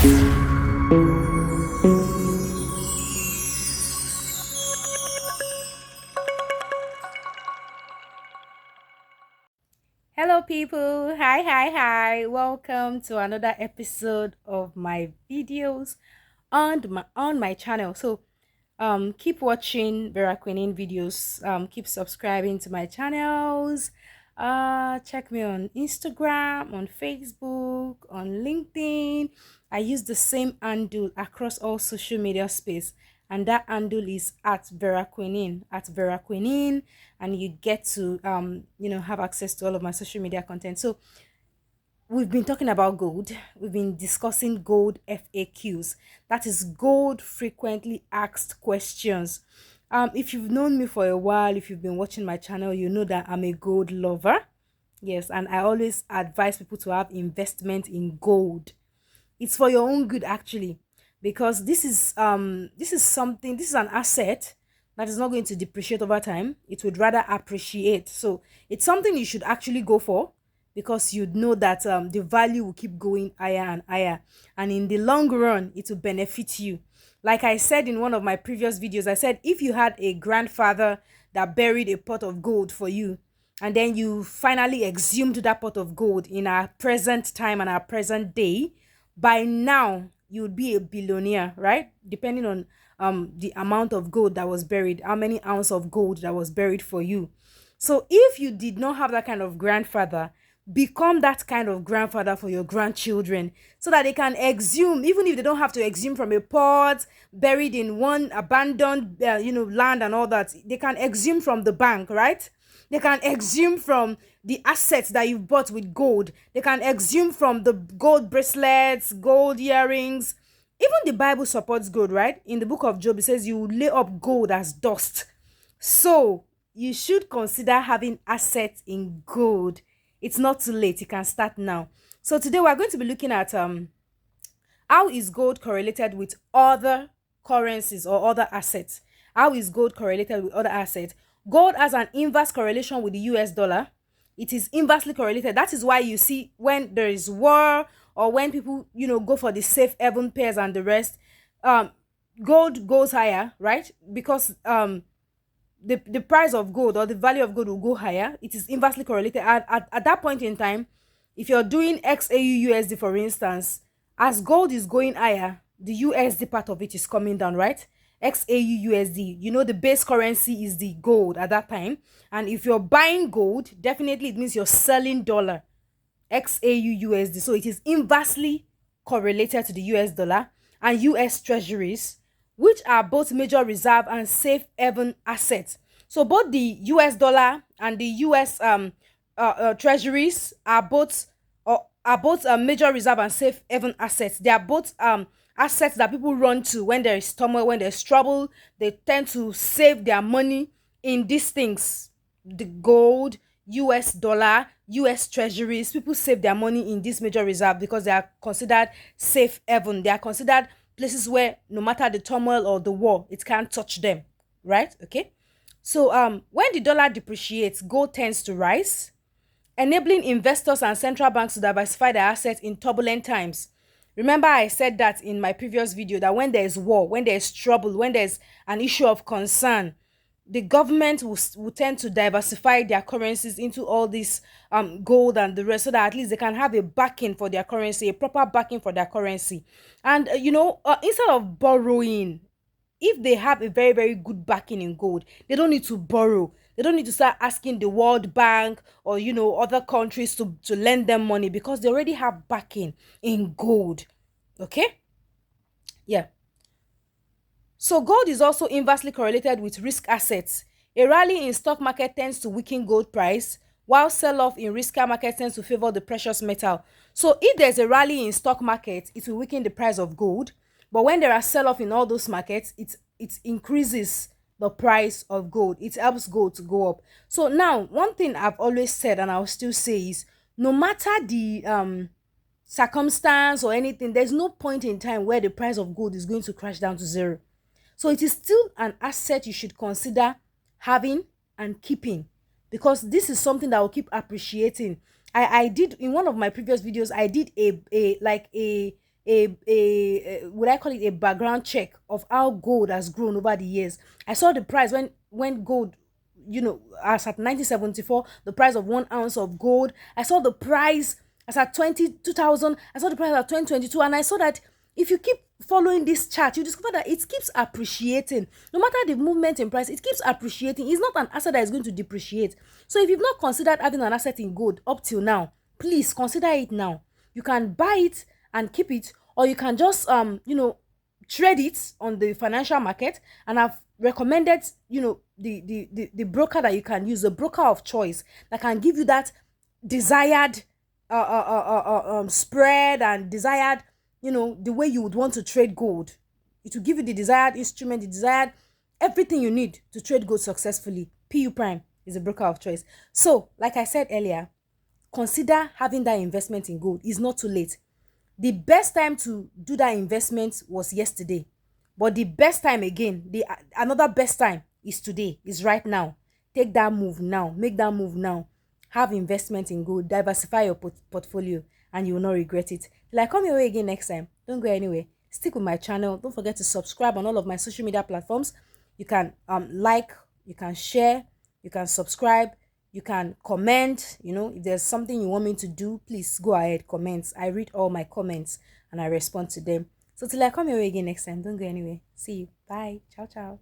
Hello, people. Hi. Welcome to another episode of my videos on my channel. Keep watching Vera Queenin videos. Keep subscribing to my channels. Check me on Instagram, on Facebook, on LinkedIn. I use the same handle across all social media space, and that handle is at Vera Queenin, and you get to have access to all of my social media content. So we've been talking about gold. We've been discussing gold FAQs. That is gold frequently asked questions. If you've known me for a while, if you've been watching my channel, you know that I'm a gold lover. Yes, and I always advise people to have investment in gold. It's for your own good, actually, because this is an asset that is not going to depreciate over time. It would rather appreciate. So it's something you should actually go for, because you know that the value will keep going higher and higher, and in the long run it will benefit you. Like I said in one of my previous videos, I said if you had a grandfather that buried a pot of gold for you, and then you finally exhumed that pot of gold in our present time and our present day, by now you would be a billionaire, right? Depending on the amount of gold that was buried, how many ounce of gold that was buried for you. So if you did not have that kind of grandfather, become that kind of grandfather for your grandchildren, so that they can exhume, even if they don't have to exhume from a pot buried in one abandoned land and all that. They can exhume from the bank, right? They can exhume from the assets that you've bought with gold. They can exhume from the gold bracelets, gold earrings. Even the Bible supports gold, right? In the book of Job, it says you will lay up gold as dust. So you should consider having assets in gold. It's not too late. You can start now. So today we're going to be looking at how is gold correlated with other currencies or other assets. How is gold correlated with other assets? Gold has an inverse correlation with the US dollar. It is inversely correlated. That is why you see when there is war, or when people go for the safe haven pairs and the rest, um gold goes higher, right? Because the price of gold or the value of gold will go higher. It is inversely correlated. At that point in time, if you're doing XAU for instance, as gold is going higher, the USD part of it is coming down, right? XAU, the base currency is the gold at that time. And if you're buying gold, definitely it means you're selling dollar, XAU. So it is inversely correlated to the US dollar and US treasuries, which are both major reserve and safe haven assets. So both the US dollar and the US treasuries are both major reserve and safe haven assets. They are both assets that people run to when there is turmoil, when there's trouble. They tend to save their money in these things: the gold, US dollar, US treasuries. People save their money in this major reserve because they are considered safe haven. They are considered places where no matter the turmoil or the war, it can't touch them, right? Okay. So when the dollar depreciates, gold tends to rise, enabling investors and central banks to diversify their assets in turbulent times. Remember, I said that in my previous video, that when there is war, when there is trouble, when there's an issue of concern, the government will tend to diversify their currencies into all this gold and the rest, so that at least they can have a backing for their currency, a proper backing for their currency. And instead of borrowing, if they have a very very good backing in gold, they don't need to borrow. They don't need to start asking the World Bank or other countries to lend them money, because they already have backing in gold. Okay. Yeah. So gold is also inversely correlated with risk assets. A rally in stock market tends to weaken gold price, while sell-off in riskier market tends to favor the precious metal. So if there's a rally in stock market, it will weaken the price of gold. But when there are sell-off in all those markets, it increases the price of gold. It helps gold to go up. So now, one thing I've always said and I'll still say is, no matter the circumstance or anything, there's no point in time where the price of gold is going to crash down to zero. So it is still an asset you should consider having and keeping, because this is something that will keep appreciating. I did in one of my previous videos, I did a would I call it a background check of how gold has grown over the years. I saw the price when gold, as at 1974, the price of 1 ounce of gold. I saw the price as at 2000. I saw the price at 2022, and I saw that if you keep following this chart, you discover that it keeps appreciating. No matter the movement in price, it keeps appreciating. It's not an asset that is going to depreciate. So if you've not considered having an asset in gold up till now, please consider it now. You can buy it and keep it, or you can just trade it on the financial market. And I've recommended the broker that you can use, the broker of choice that can give you that desired spread and desired, the way you would want to trade gold. It will give you the desired instrument, the desired everything you need to trade gold successfully. PU Prime is a broker of choice. So like I said earlier, consider having that investment in gold. It's not too late. The best time to do that investment was yesterday, but the best time again, the another best time is today, is right now. Take that move now, make that move now. Have investment in gold, diversify your portfolio, and you will not regret it. Till I come your way again next time, don't go anywhere. Stick with my channel. Don't forget to subscribe on all of my social media platforms. You can like, you can share, you can subscribe, you can comment. If there's something you want me to do, please go ahead, comment. I read all my comments and I respond to them. So till I come your way again next time, don't go anywhere. See you. Bye. Ciao, ciao.